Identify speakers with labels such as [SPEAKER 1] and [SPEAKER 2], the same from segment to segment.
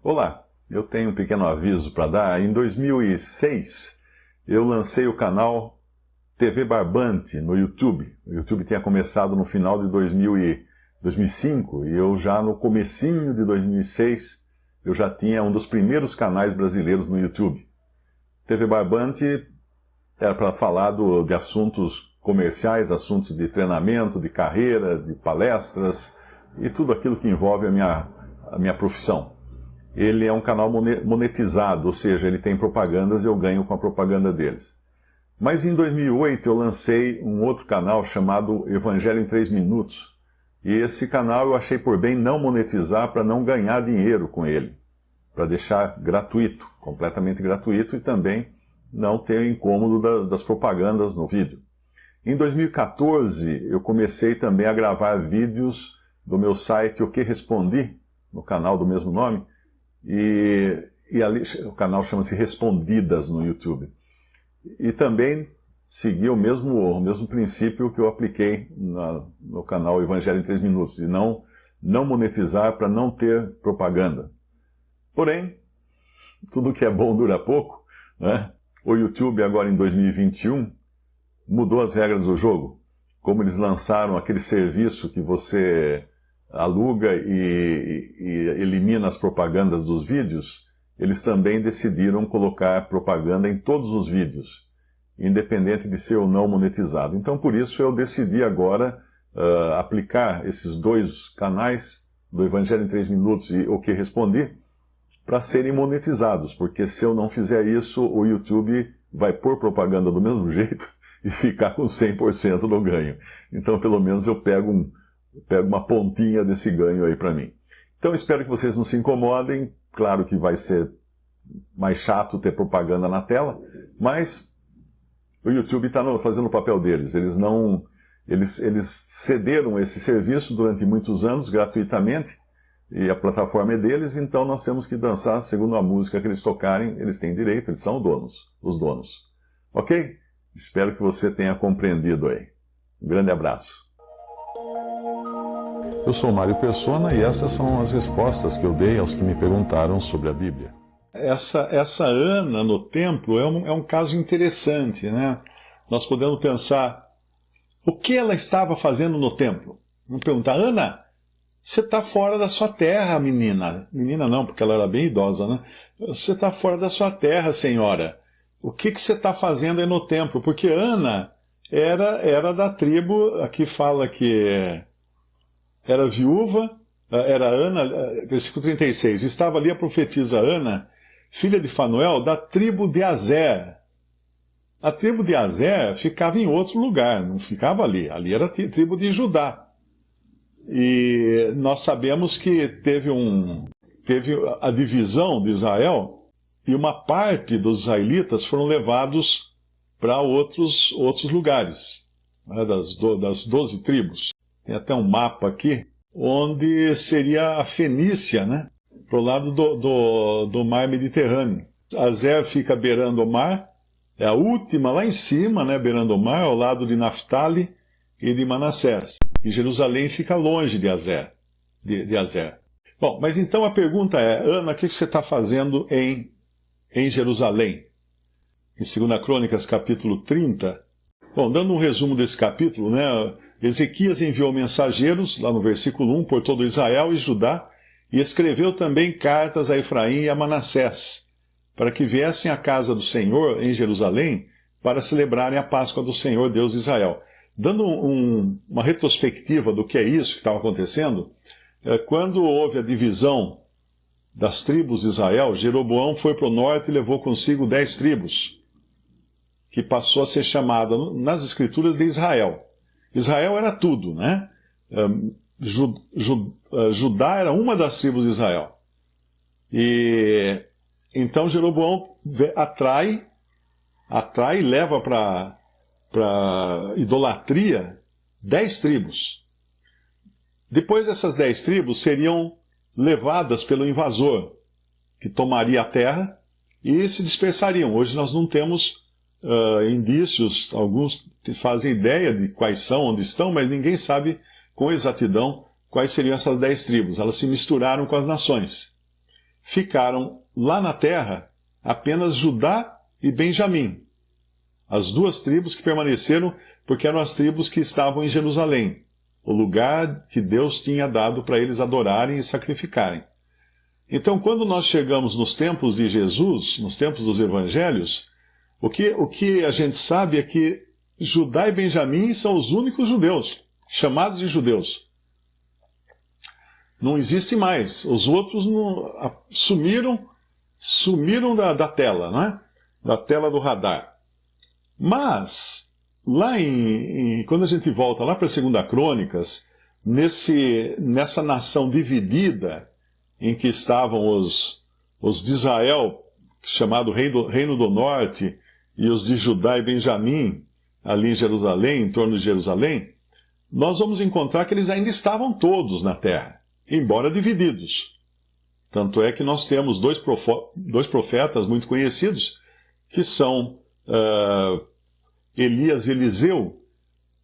[SPEAKER 1] Olá, eu tenho um pequeno aviso para dar. Em 2006, eu lancei o canal TV Barbante no YouTube. O YouTube tinha começado no final de 2005 e eu já no comecinho de 2006, eu já tinha um dos primeiros canais brasileiros no YouTube. TV Barbante era para falar de assuntos comerciais, assuntos de treinamento, de carreira, de palestras e tudo aquilo que envolve a minha profissão. Ele é um canal monetizado, ou seja, ele tem propagandas e eu ganho com a propaganda deles. Mas em 2008 eu lancei um outro canal chamado Evangelho em 3 Minutos. E esse canal eu achei por bem não monetizar para não ganhar dinheiro com ele. Para deixar gratuito, completamente gratuito, e também não ter o incômodo das propagandas no vídeo. Em 2014 eu comecei também a gravar vídeos do meu site O Que Respondi, no canal do mesmo nome. E ali, o canal chama-se Respondidas no YouTube. E também segui o mesmo princípio que eu apliquei no canal Evangelho em 3 Minutos, de não monetizar para não ter propaganda. Porém, tudo que é bom dura pouco, né? O YouTube agora em 2021 mudou as regras do jogo. Como eles lançaram aquele serviço que você aluga e elimina as propagandas dos vídeos, eles também decidiram colocar propaganda em todos os vídeos, independente de ser ou não monetizado. Então, por isso, eu decidi agora aplicar esses dois canais, do Evangelho em 3 Minutos e O Que Respondi, para serem monetizados, porque se eu não fizer isso, o YouTube vai pôr propaganda do mesmo jeito e ficar com 100% do ganho. Então, pelo menos, eu pego uma pontinha desse ganho aí para mim. Então, espero que vocês não se incomodem. Claro que vai ser mais chato ter propaganda na tela, mas o YouTube está fazendo o papel deles. Eles cederam esse serviço durante muitos anos, gratuitamente, e a plataforma é deles, então nós temos que dançar segundo a música que eles tocarem. Eles têm direito, eles são os donos. Ok? Espero que você tenha compreendido aí. Um grande abraço. Eu sou Mário Persona e essas são as respostas que eu dei aos que me perguntaram sobre a Bíblia. Essa Ana no templo é um caso interessante, né? Nós podemos pensar, o que ela estava fazendo no templo? Vamos perguntar, Ana, você está fora da sua terra, menina. Menina não, porque ela era bem idosa, né? Você está fora da sua terra, senhora. O que você está fazendo aí no templo? Porque Ana era da tribo, aqui fala que era viúva, era Ana, versículo 36, estava ali a profetisa Ana, filha de Fanuel, da tribo de Azer. A tribo de Azer ficava em outro lugar, não ficava ali. Ali era a tribo de Judá. E nós sabemos que teve a divisão de Israel e uma parte dos israelitas foram levados para outros lugares, né, das 12 tribos. Tem até um mapa aqui, onde seria a Fenícia, né, para o lado do mar Mediterrâneo. Azer fica beirando o mar, é a última lá em cima, né, beirando o mar, ao lado de Naftali e de Manassés. E Jerusalém fica longe de Azer. Bom, mas então a pergunta é, Ana, o que você está fazendo em Jerusalém? Em 2 Crônicas, capítulo 30. Bom, dando um resumo desse capítulo, né, Ezequias enviou mensageiros, lá no versículo 1, por todo Israel e Judá, e escreveu também cartas a Efraim e a Manassés, para que viessem à casa do Senhor em Jerusalém, para celebrarem a Páscoa do Senhor Deus de Israel. Dando uma retrospectiva do que é isso que estava acontecendo, quando houve a divisão das tribos de Israel, Jeroboão foi para o norte e levou consigo 10 tribos, que passou a ser chamada nas escrituras de Israel. Israel era tudo, né? Judá era uma das tribos de Israel. E então Jeroboão atrai e leva para idolatria 10 tribos. Depois essas 10 tribos seriam levadas pelo invasor, que tomaria a terra e se dispersariam. Hoje nós não temos indícios, alguns fazem ideia de quais são, onde estão, mas ninguém sabe com exatidão quais seriam essas 10 tribos. Elas se misturaram com as nações. ficaram lá na terra apenas Judá e Benjamim, as duas tribos que permaneceram, porque eram as tribos que estavam em Jerusalém, o lugar que Deus tinha dado para eles adorarem e sacrificarem. Então, quando nós chegamos nos tempos de Jesus, nos tempos dos evangelhos, o que a gente sabe é que Judá e Benjamim são os únicos judeus, chamados de judeus. Não existe mais. Os outros sumiram da tela, não é? Da tela do radar. Mas, lá quando a gente volta lá para 2 Crônicas, nessa nação dividida, em que estavam os de Israel, chamado Reino do Norte, e os de Judá e Benjamim, ali em Jerusalém, em torno de Jerusalém, nós vamos encontrar que eles ainda estavam todos na terra, embora divididos. Tanto é que nós temos dois profetas muito conhecidos, que são Elias e Eliseu,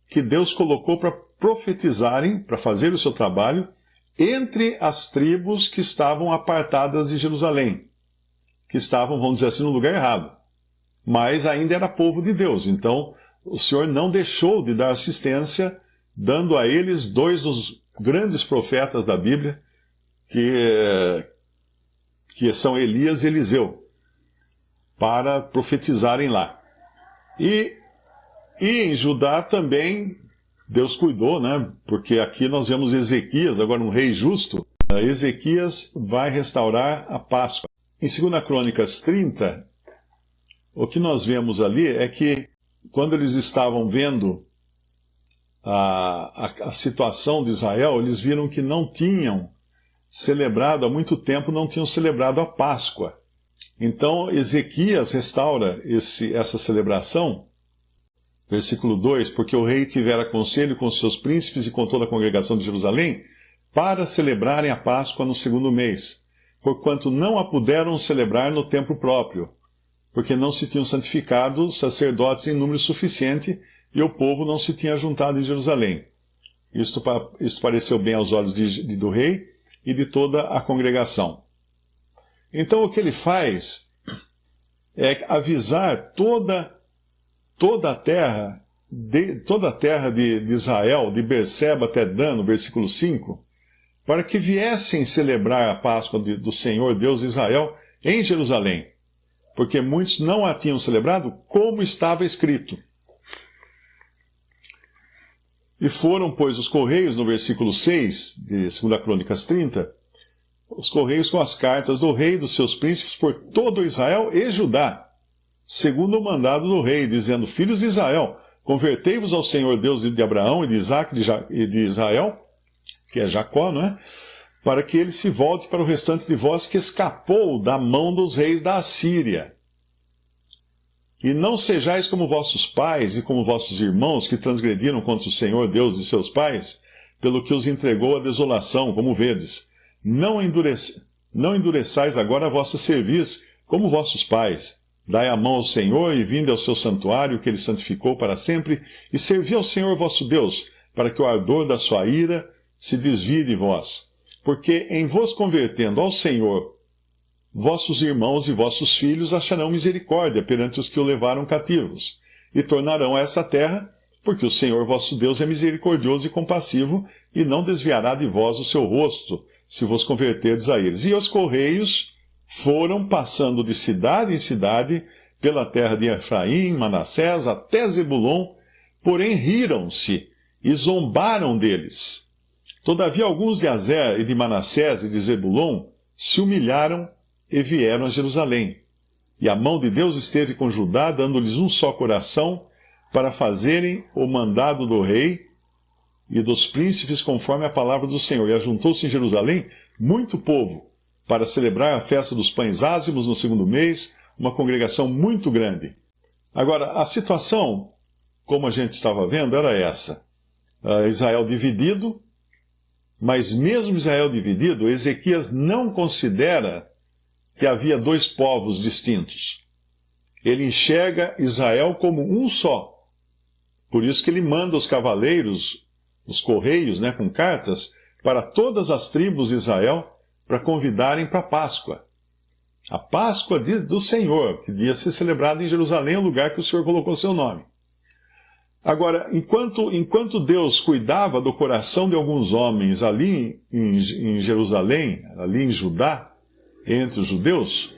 [SPEAKER 1] que Deus colocou para profetizarem, para fazer o seu trabalho, entre as tribos que estavam apartadas de Jerusalém, que estavam, vamos dizer assim, no lugar errado. Mas ainda era povo de Deus. Então, o Senhor não deixou de dar assistência, dando a eles dois dos grandes profetas da Bíblia, que são Elias e Eliseu, para profetizarem lá. E em Judá também Deus cuidou, né? Porque aqui nós vemos Ezequias, agora um rei justo. Ezequias vai restaurar a Páscoa. Em 2 Crônicas 30, o que nós vemos ali é que quando eles estavam vendo a situação de Israel, eles viram que não tinham celebrado, há muito tempo não tinham celebrado a Páscoa. Então Ezequias restaura essa celebração. Versículo 2, porque o rei tivera conselho com seus príncipes e com toda a congregação de Jerusalém, para celebrarem a Páscoa no 2º mês, porquanto não a puderam celebrar no templo próprio, porque não se tinham santificado sacerdotes em número suficiente, e o povo não se tinha juntado em Jerusalém. Isto pareceu bem aos olhos do rei e de toda a congregação. Então o que ele faz é avisar toda a terra de Israel, de Berseba até Dan, no versículo 5, para que viessem celebrar a Páscoa do Senhor Deus de Israel em Jerusalém, porque muitos não a tinham celebrado como estava escrito. E foram, pois, os correios, no versículo 6 de 2 Crônicas 30, os correios com as cartas do rei e dos seus príncipes por todo Israel e Judá, segundo o mandado do rei, dizendo: filhos de Israel, convertei-vos ao Senhor Deus de Abraão e de Isaque e de Israel, que é Jacó, não é? Para que ele se volte para o restante de vós que escapou da mão dos reis da Assíria. E não sejais como vossos pais e como vossos irmãos que transgrediram contra o Senhor Deus de seus pais, pelo que os entregou à desolação, como vedes. Não endureçais agora a vossa cerviz, como vossos pais. Dai a mão ao Senhor e vinde ao seu santuário, que ele santificou para sempre, e servi ao Senhor vosso Deus, para que o ardor da sua ira se desvie de vós. Porque em vos convertendo ao Senhor, vossos irmãos e vossos filhos acharão misericórdia perante os que o levaram cativos, e tornarão a esta terra, porque o Senhor vosso Deus é misericordioso e compassivo, e não desviará de vós o seu rosto, se vos converterdes a eles. E os correios foram passando de cidade em cidade, pela terra de Efraim, Manassés, até Zebulon, porém riram-se e zombaram deles. Todavia alguns de Azer e de Manassés e de Zebulon se humilharam e vieram a Jerusalém. E a mão de Deus esteve com Judá, dando-lhes um só coração, para fazerem o mandado do rei e dos príncipes conforme a palavra do Senhor. E ajuntou-se em Jerusalém muito povo, para celebrar a festa dos pães ázimos no 2º mês, uma congregação muito grande. Agora, a situação, como a gente estava vendo, era essa. Israel dividido, mas mesmo Israel dividido, Ezequias não considera que havia dois povos distintos. Ele enxerga Israel como um só. Por isso que ele manda os cavaleiros, os correios, com cartas, para todas as tribos de Israel, para convidarem para a Páscoa. A Páscoa do Senhor, que ia ser celebrada em Jerusalém, o lugar que o Senhor colocou seu nome. Agora, enquanto Deus cuidava do coração de alguns homens ali em Jerusalém, ali em Judá, entre os judeus,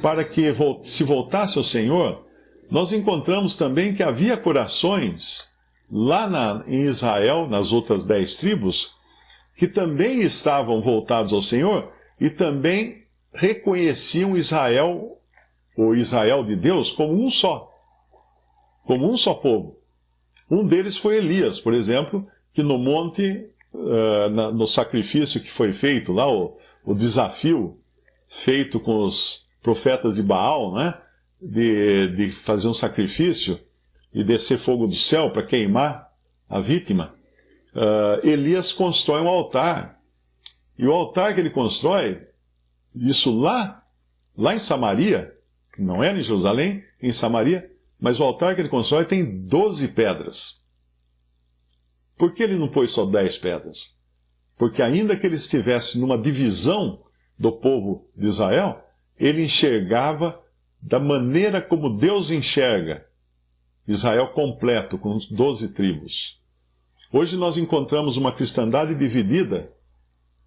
[SPEAKER 1] para que se voltasse ao Senhor, nós encontramos também que havia corações lá em Israel, nas outras 10 tribos, que também estavam voltados ao Senhor e também reconheciam Israel, o Israel de Deus, como um só povo. Um deles foi Elias, por exemplo, que no monte, no sacrifício que foi feito lá, o desafio feito com os profetas de Baal, né, de fazer um sacrifício e descer fogo do céu para queimar a vítima, Elias constrói um altar. E o altar que ele constrói, isso lá em Samaria, não é em Jerusalém, em Samaria, mas o altar que ele constrói tem 12 pedras. Por que ele não pôs só 10 pedras? Porque ainda que ele estivesse numa divisão do povo de Israel, ele enxergava da maneira como Deus enxerga Israel completo, com 12 tribos. Hoje nós encontramos uma cristandade dividida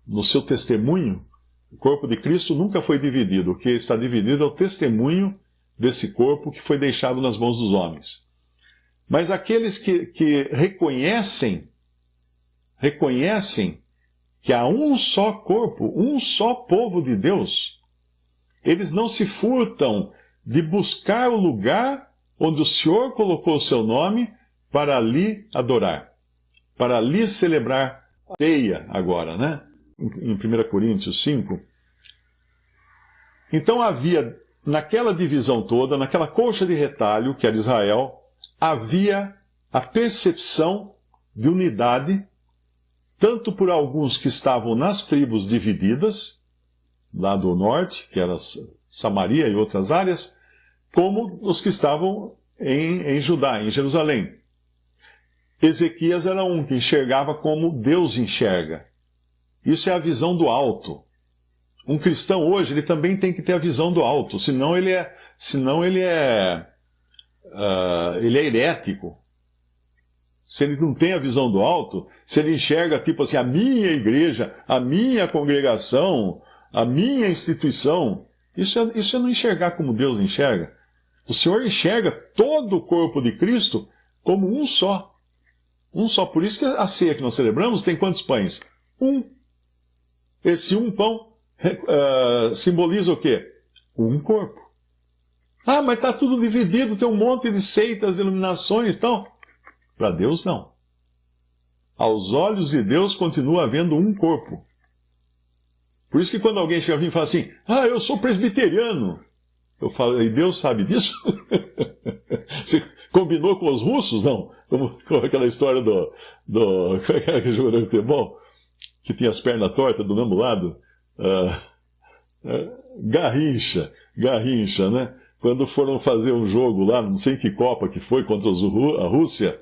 [SPEAKER 1] no seu testemunho. O corpo de Cristo nunca foi dividido. O que está dividido é o testemunho desse corpo que foi deixado nas mãos dos homens. Mas aqueles que reconhecem que há um só corpo, um só povo de Deus, eles não se furtam de buscar o lugar onde o Senhor colocou o seu nome para ali adorar, para ali celebrar a ceia agora, né? Em 1 Coríntios 5. Então havia, naquela divisão toda, naquela colcha de retalho que era Israel, havia a percepção de unidade, tanto por alguns que estavam nas tribos divididas, lá do norte, que era Samaria e outras áreas, como os que estavam em Judá, em Jerusalém. Ezequias era um que enxergava como Deus enxerga. Isso é a visão do alto. Um cristão hoje, ele também tem que ter a visão do alto, senão ele é herético. Se ele não tem a visão do alto, se ele enxerga tipo assim, a minha igreja, a minha congregação, a minha instituição, isso é não enxergar como Deus enxerga. O Senhor enxerga todo o corpo de Cristo como um só. Um só. Por isso que a ceia que nós celebramos tem quantos pães? Um. Esse um pão simboliza o quê? Um corpo. Ah, mas está tudo dividido, tem um monte de seitas, iluminações e tal. Para Deus, não. Aos olhos de Deus continua havendo um corpo. Por isso que quando alguém chega a mim e fala assim, eu sou presbiteriano. Eu falo, e Deus sabe disso? Você combinou com os russos? Não. Como aquela história do aquele jogador de futebol, que tinha as pernas tortas do mesmo lado. Garrincha, né? Quando foram fazer um jogo lá, não sei que Copa que foi, contra a Rússia,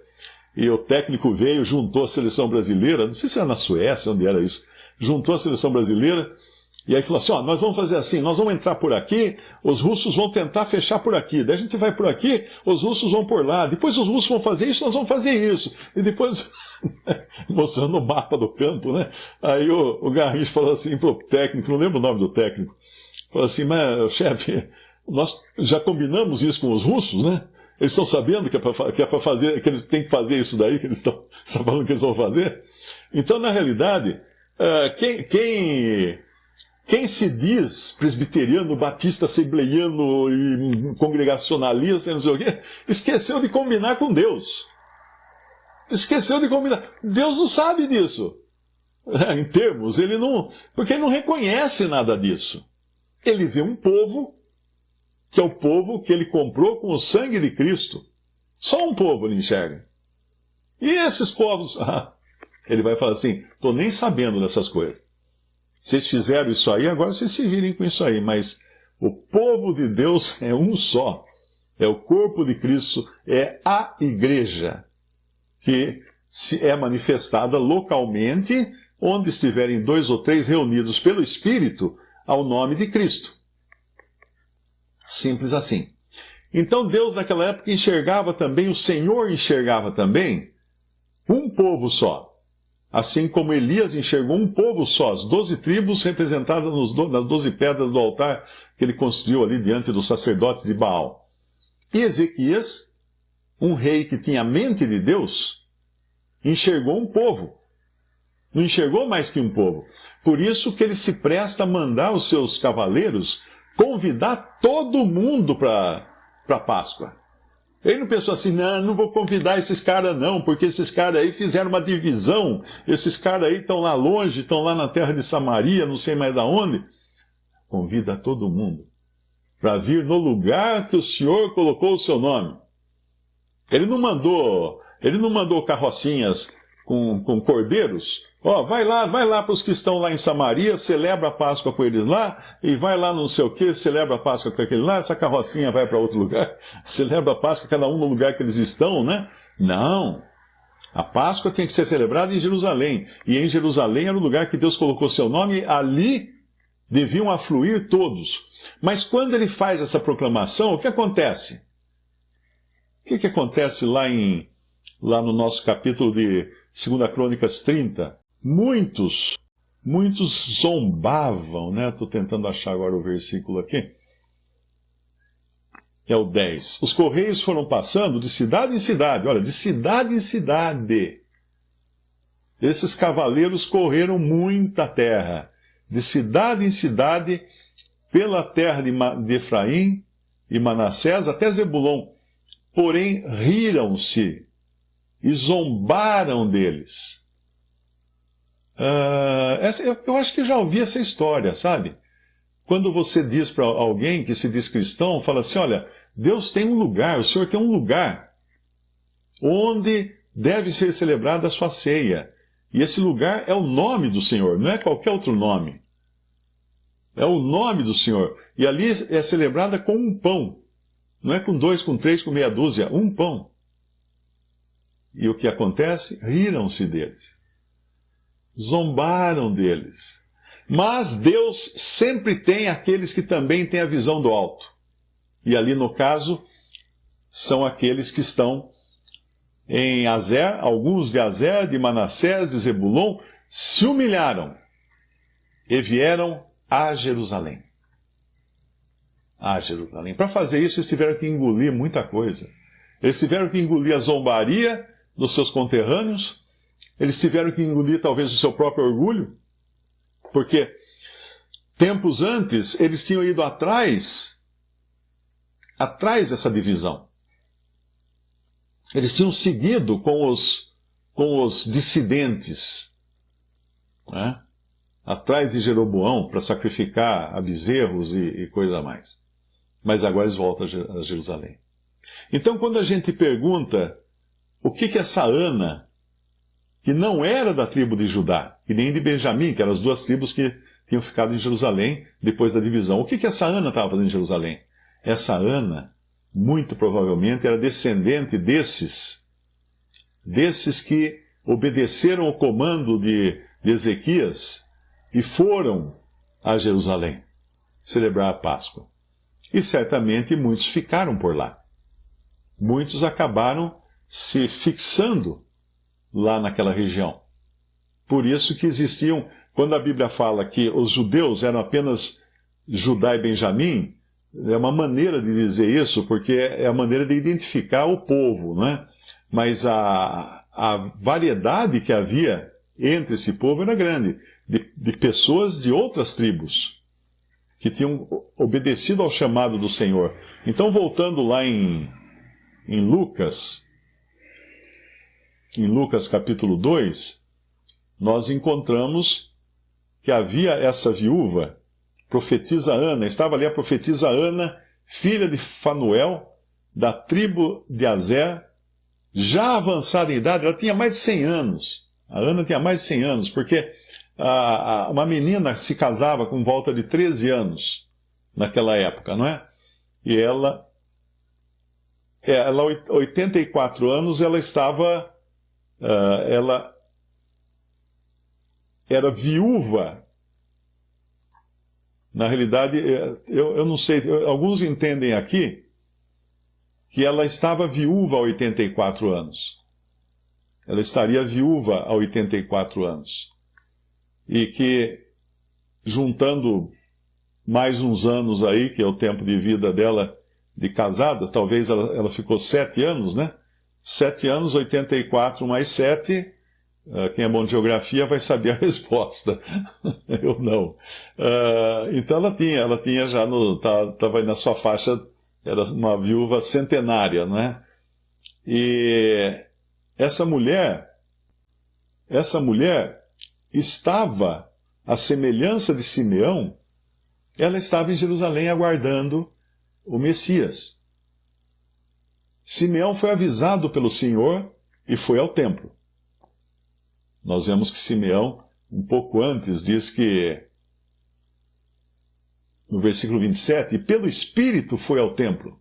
[SPEAKER 1] e o técnico veio, juntou a seleção brasileira, não sei se era na Suécia, onde era isso, juntou a seleção brasileira, e aí falou assim, nós vamos fazer assim, nós vamos entrar por aqui, os russos vão tentar fechar por aqui, daí a gente vai por aqui, os russos vão por lá, depois os russos vão fazer isso, nós vamos fazer isso, e depois, mostrando o mapa do campo, né? Aí o Garrincha falou assim pro técnico, não lembro o nome do técnico, falou assim, mas chefe, nós já combinamos isso com os russos, né? Eles estão sabendo que é para fazer, que eles têm que fazer isso daí, que eles estão falando que eles vão fazer. Então, na realidade, quem se diz presbiteriano, batista, assembleiano e congregacionalista, não sei o quê, esqueceu de combinar com Deus. Esqueceu de combinar. Deus não sabe disso. Em termos, porque ele não reconhece nada disso. Ele vê um povo, que é o povo que ele comprou com o sangue de Cristo. Só um povo ele enxerga. E esses povos, ele vai falar assim, estou nem sabendo dessas coisas. Vocês fizeram isso aí, agora vocês se virem com isso aí. Mas o povo de Deus é um só. É o corpo de Cristo, é a igreja, que é manifestada localmente, onde estiverem 2 ou 3 reunidos pelo Espírito, ao nome de Cristo. Simples assim. Então Deus naquela época enxergava também, o Senhor enxergava também, um povo só. Assim como Elias enxergou um povo só, as 12 tribos representadas nas 12 pedras do altar que ele construiu ali diante dos sacerdotes de Baal. E Ezequias, um rei que tinha a mente de Deus, enxergou um povo. Não enxergou mais que um povo. Por isso que ele se presta a mandar os seus cavaleiros convidar todo mundo para a Páscoa. Ele não pensou assim, não vou convidar esses caras não, porque esses caras aí fizeram uma divisão, esses caras aí estão lá longe, estão lá na terra de Samaria, não sei mais de onde. Convida todo mundo para vir no lugar que o Senhor colocou o seu nome. Ele não mandou carrocinhas com cordeiros. Vai lá para os que estão lá em Samaria, celebra a Páscoa com eles lá, e vai lá não sei o que, celebra a Páscoa com aquele lá, essa carrocinha vai para outro lugar, celebra a Páscoa cada um no lugar que eles estão, né? Não. A Páscoa tinha que ser celebrada em Jerusalém, e em Jerusalém era o lugar que Deus colocou seu nome, e ali deviam afluir todos. Mas quando ele faz essa proclamação, o que acontece? O que acontece lá no nosso capítulo de 2 Crônicas 30? Muitos zombavam, né? Estou tentando achar agora o versículo aqui. É o 10. Os correios foram passando de cidade em cidade. Olha, de cidade em cidade. Esses cavaleiros correram muita terra. De cidade em cidade, pela terra de Efraim e Manassés, até Zebulon. Porém, riram-se e zombaram deles. Eu acho que já ouvi essa história, sabe? Quando você diz para alguém que se diz cristão, fala assim, olha, Deus tem um lugar, o Senhor tem um lugar onde deve ser celebrada a sua ceia. E esse lugar é o nome do Senhor, não é qualquer outro nome. É o nome do Senhor. E ali é celebrada com um pão. Não é com 2, com 3, com meia dúzia, um pão. E o que acontece? Riram-se deles. Zombaram deles. Mas Deus sempre tem aqueles que também têm a visão do alto. E ali, no caso, são aqueles que estão em Azer, alguns de Azer, de Manassés, de Zebulon, se humilharam e vieram a Jerusalém. A Jerusalém. Para fazer isso, eles tiveram que engolir muita coisa. Eles tiveram que engolir a zombaria dos seus conterrâneos. Eles tiveram que engolir talvez o seu próprio orgulho. Porque tempos antes, eles tinham ido atrás dessa divisão. Eles tinham seguido com os dissidentes, né? Atrás de Jeroboão para sacrificar a bezerros e coisa mais. Mas agora eles voltam a Jerusalém. Então, quando a gente pergunta o que essa Ana, que não era da tribo de Judá, e nem de Benjamim, que eram as duas tribos que tinham ficado em Jerusalém depois da divisão, o que essa Ana estava fazendo em Jerusalém? Essa Ana, muito provavelmente, era descendente desses que obedeceram o comando de Ezequias e foram a Jerusalém celebrar a Páscoa. E certamente muitos ficaram por lá. Muitos acabaram se fixando lá naquela região. Por isso que existiam, quando a Bíblia fala que os judeus eram apenas Judá e Benjamim, é uma maneira de dizer isso, porque é a maneira de identificar o povo, não é? Mas a variedade que havia entre esse povo era grande, de pessoas de outras tribos, que tinham obedecido ao chamado do Senhor. Então, voltando lá em Lucas capítulo 2, nós encontramos que havia essa viúva, profetisa Ana, estava ali a profetisa Ana, filha de Fanuel, da tribo de Azer, já avançada em idade, ela tinha mais de 100 anos. A Ana tinha mais de 100 anos, porque uma menina se casava com volta de 13 anos naquela época, não é? E ela 84 anos, ela estava, ela era viúva Na realidade, eu não sei, alguns entendem aqui que ela estava viúva há 84 anos. Ela estaria viúva há 84 anos. E que, juntando mais uns anos aí, que é o tempo de vida dela de casada, talvez ela ficou 7 anos, né? 7 anos, 84 mais 7, quem é bom de geografia vai saber a resposta. Eu não. Então ela tinha já, estava na sua faixa, era uma viúva centenária, né? E essa mulher estava, à semelhança de Simeão, ela estava em Jerusalém aguardando o Messias. Simeão foi avisado pelo Senhor e foi ao templo. Nós vemos que Simeão, um pouco antes, diz que, no versículo 27, e pelo Espírito foi ao templo.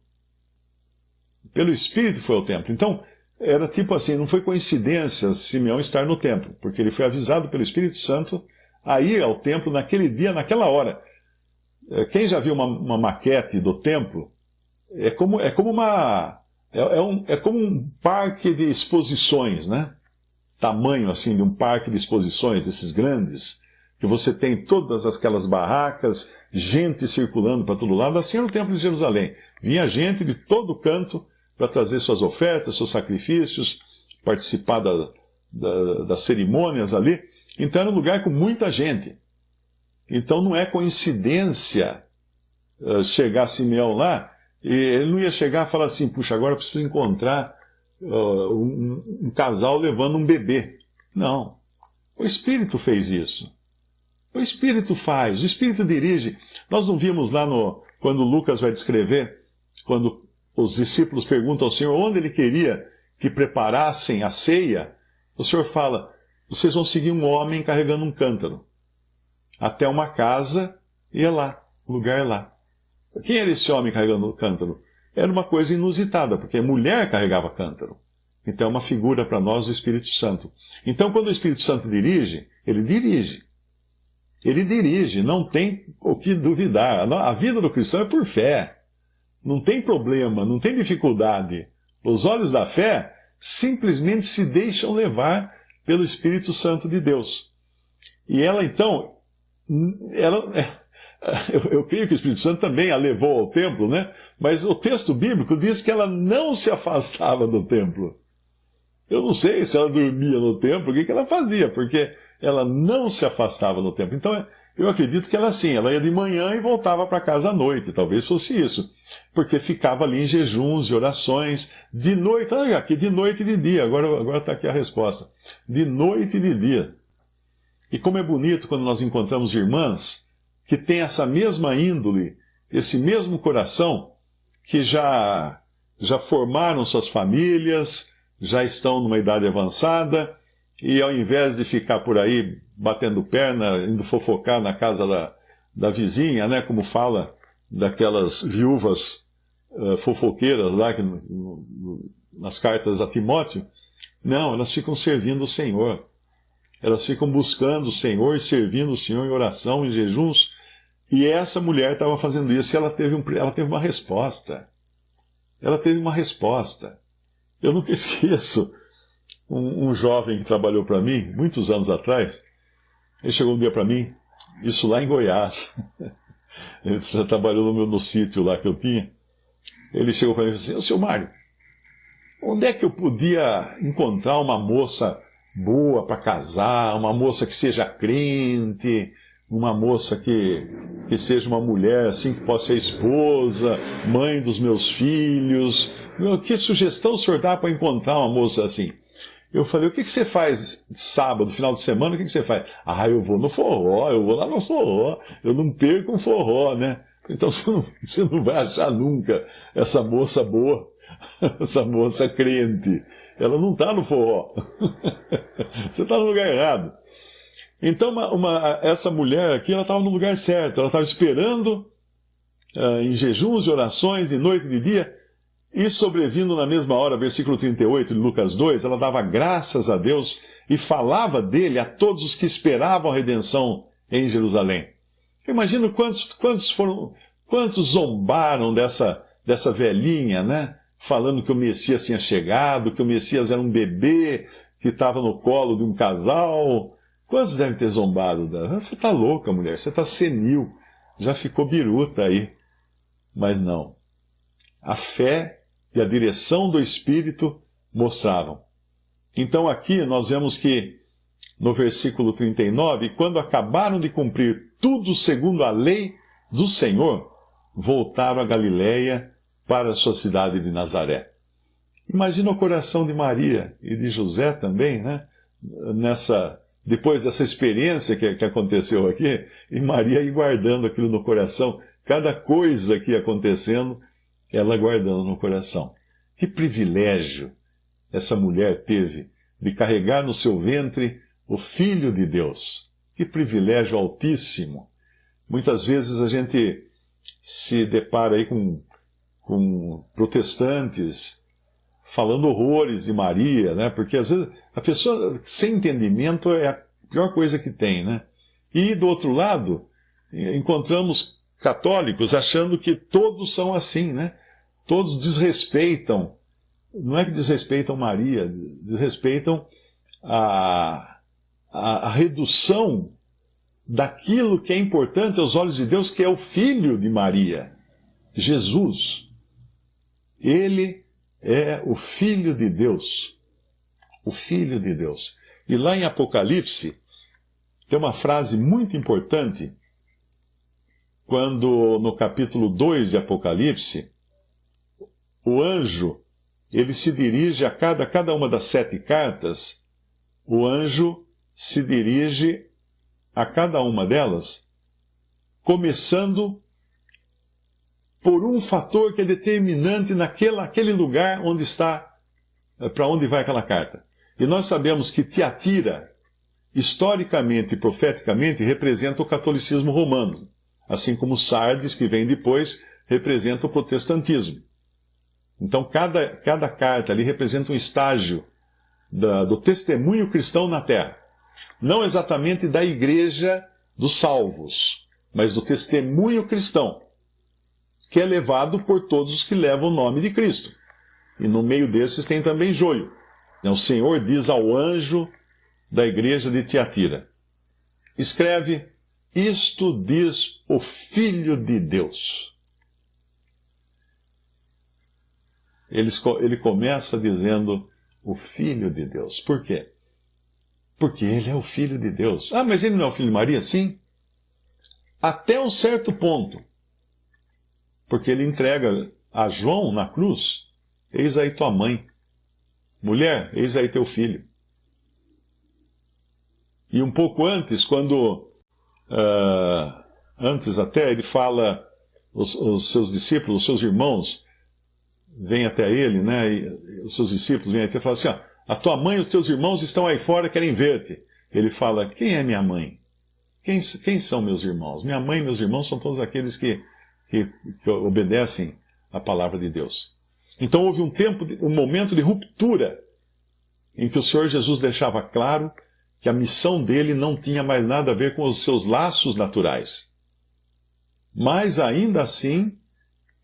[SPEAKER 1] Pelo Espírito foi ao templo. Então, era tipo assim, não foi coincidência Simeão estar no templo, porque ele foi avisado pelo Espírito Santo a ir ao templo naquele dia, naquela hora. Quem já viu uma maquete do templo, é como um parque de exposições, né? Tamanho assim de um parque de exposições desses grandes, que você tem todas aquelas barracas, gente circulando para todo lado. Assim era o templo de Jerusalém. Vinha gente de todo canto para trazer suas ofertas, seus sacrifícios, participar das cerimônias ali. Então era um lugar com muita gente. Então não é coincidência chegar Simeão lá, e ele não ia chegar e falar assim, puxa, agora eu preciso encontrar um casal levando um bebê. Não. O Espírito fez isso. O Espírito faz, o Espírito dirige. Nós não vimos lá quando Lucas vai descrever, quando os discípulos perguntam ao Senhor onde ele queria que preparassem a ceia, o Senhor fala, vocês vão seguir um homem carregando um cântaro até uma casa, e é lá, o lugar é lá. Quem era esse homem carregando o cântaro? Era uma coisa inusitada, porque a mulher carregava cântaro. Então é uma figura para nós do Espírito Santo. Então quando o Espírito Santo dirige, ele dirige. Ele dirige, não tem o que duvidar. A vida do cristão é por fé. Não tem problema, não tem dificuldade. Os olhos da fé simplesmente se deixam levar pelo Espírito Santo de Deus. E ela então, eu creio que o Espírito Santo também a levou ao templo, né? Mas o texto bíblico diz que ela não se afastava do templo. Eu não sei se ela dormia no templo, o que ela fazia, porque ela não se afastava do templo. Então, eu acredito que ela ia de manhã e voltava para casa à noite, talvez fosse isso, porque ficava ali em jejuns e orações, de noite, olha aqui, de noite e de dia, agora está aqui a resposta, de noite e de dia. E como é bonito quando nós encontramos irmãs que têm essa mesma índole, esse mesmo coração, que já formaram suas famílias, já estão numa idade avançada, e ao invés de ficar por aí batendo perna, indo fofocar na casa da vizinha, né, como fala daquelas viúvas fofoqueiras lá, nas cartas a Timóteo, não, elas ficam servindo o Senhor. Elas ficam buscando o Senhor e servindo o Senhor em oração, em jejuns. E essa mulher estava fazendo isso e ela teve uma resposta. Ela teve uma resposta. Eu nunca esqueço um jovem que trabalhou para mim, muitos anos atrás. Ele chegou um dia para mim, isso lá em Goiás. Ele já trabalhou no sítio lá que eu tinha. Ele chegou para mim e disse assim, seu Mário, onde é que eu podia encontrar uma moça boa para casar, uma moça que seja crente, uma moça que seja uma mulher assim, que possa ser esposa, mãe dos meus filhos? Que sugestão o senhor dá para encontrar uma moça assim? Eu falei, o que você faz sábado, final de semana, o que você faz? Ah, eu vou no forró, eu vou lá no forró, eu não perco um forró, né? Então você não vai achar nunca essa moça boa, essa moça crente. Ela não está no forró. Você está no lugar errado. Então essa mulher aqui, ela estava no lugar certo, ela estava esperando em jejuns e orações, de noite e de dia, e sobrevindo na mesma hora, versículo 38 de Lucas 2, ela dava graças a Deus e falava dele a todos os que esperavam a redenção em Jerusalém. Imagina quantos zombaram dessa velhinha, né? Falando que o Messias tinha chegado, que o Messias era um bebê que estava no colo de um casal. Quantos devem ter zombado dela? Você está louca, mulher, você está senil, já ficou biruta aí. Mas não. A fé e a direção do Espírito mostravam. Então aqui nós vemos que, no versículo 39, quando acabaram de cumprir tudo segundo a lei do Senhor, voltaram a Galiléia para a sua cidade de Nazaré. Imagina o coração de Maria e de José também, né? Depois dessa experiência que aconteceu aqui, e Maria aí guardando aquilo no coração, cada coisa que ia acontecendo, ela guardando no coração. Que privilégio essa mulher teve de carregar no seu ventre o Filho de Deus. Que privilégio altíssimo. Muitas vezes a gente se depara aí com protestantes falando horrores de Maria, né? Porque às vezes a pessoa sem entendimento é a pior coisa que tem, né? E do outro lado, encontramos católicos achando que todos são assim, né? Todos desrespeitam, não é que desrespeitam Maria, desrespeitam a redução daquilo que é importante aos olhos de Deus, que é o Filho de Maria, Jesus. Ele é o Filho de Deus. O Filho de Deus. E lá em Apocalipse, tem uma frase muito importante, quando no capítulo 2 de Apocalipse, o anjo, ele se dirige a cada uma das 7 cartas, o anjo se dirige a cada uma delas, começando por um fator que é determinante naquele lugar onde está, para onde vai aquela carta. E nós sabemos que Tiatira, historicamente e profeticamente, representa o catolicismo romano, assim como Sardes, que vem depois, representa o protestantismo. Então, cada carta ali representa um estágio do testemunho cristão na terra. Não exatamente da igreja dos salvos, mas do testemunho cristão, que é levado por todos os que levam o nome de Cristo. E no meio desses tem também joio. O Senhor diz ao anjo da igreja de Tiatira: escreve, isto diz o Filho de Deus. Ele começa dizendo o Filho de Deus. Por quê? Porque ele é o Filho de Deus. Ah, mas ele não é o Filho de Maria? Sim. Até um certo ponto. Porque ele entrega a João na cruz: eis aí tua mãe. Mulher, eis aí teu filho. E um pouco antes, antes até, ele fala, os seus discípulos, os seus irmãos, vêm até ele, né? E os seus discípulos vêm até ele e falam assim: ó, a tua mãe e os teus irmãos estão aí fora, querem ver-te. Ele fala: quem é minha mãe? Quem são meus irmãos? Minha mãe e meus irmãos são todos aqueles que obedecem à palavra de Deus. Então houve um momento de ruptura, em que o Senhor Jesus deixava claro que a missão dele não tinha mais nada a ver com os seus laços naturais. Mas ainda assim,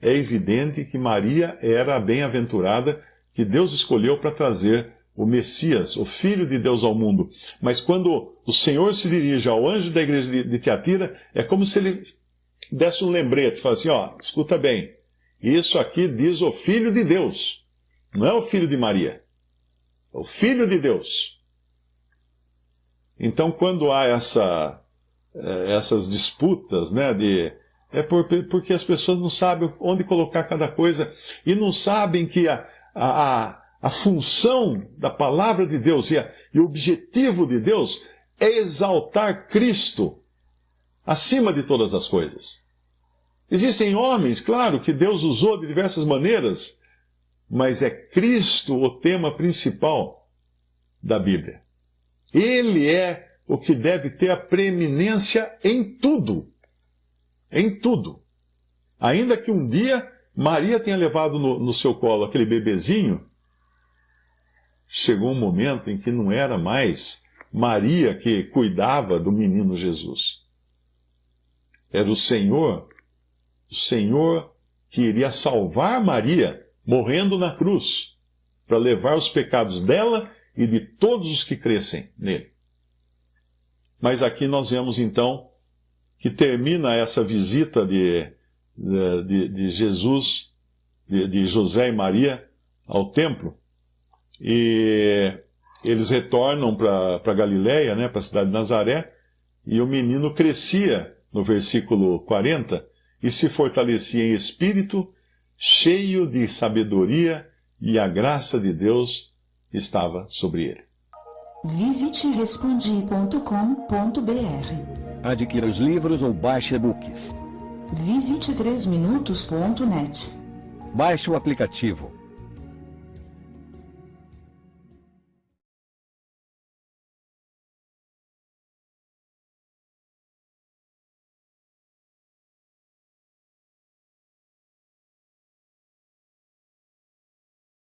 [SPEAKER 1] é evidente que Maria era a bem-aventurada que Deus escolheu para trazer o Messias, o Filho de Deus ao mundo. Mas quando o Senhor se dirige ao anjo da igreja de Tiatira, é como se ele desse um lembrete, fala assim: ó, escuta bem, isso aqui diz o Filho de Deus, não é o Filho de Maria, é o Filho de Deus. Então, quando há essas disputas, né, porque as pessoas não sabem onde colocar cada coisa, e não sabem que a função da palavra de Deus e o objetivo de Deus é exaltar Cristo acima de todas as coisas. Existem homens, claro, que Deus usou de diversas maneiras, mas é Cristo o tema principal da Bíblia. Ele é o que deve ter a preeminência em tudo. Em tudo. Ainda que um dia Maria tenha levado no seu colo aquele bebezinho, chegou um momento em que não era mais Maria que cuidava do menino Jesus. Era o Senhor que iria salvar Maria, morrendo na cruz, para levar os pecados dela e de todos os que crescem nele. Mas aqui nós vemos então que termina essa visita de Jesus, de José e Maria ao templo, e eles retornam para Galiléia, né, para a cidade de Nazaré, e o menino crescia, no versículo 40, e se fortalecia em espírito, cheio de sabedoria, e a graça de Deus estava sobre ele.
[SPEAKER 2] Visite respondi.com.br.
[SPEAKER 3] Adquira os livros ou baixe e-books.
[SPEAKER 2] Visite 3minutos.net.
[SPEAKER 3] Baixe o aplicativo.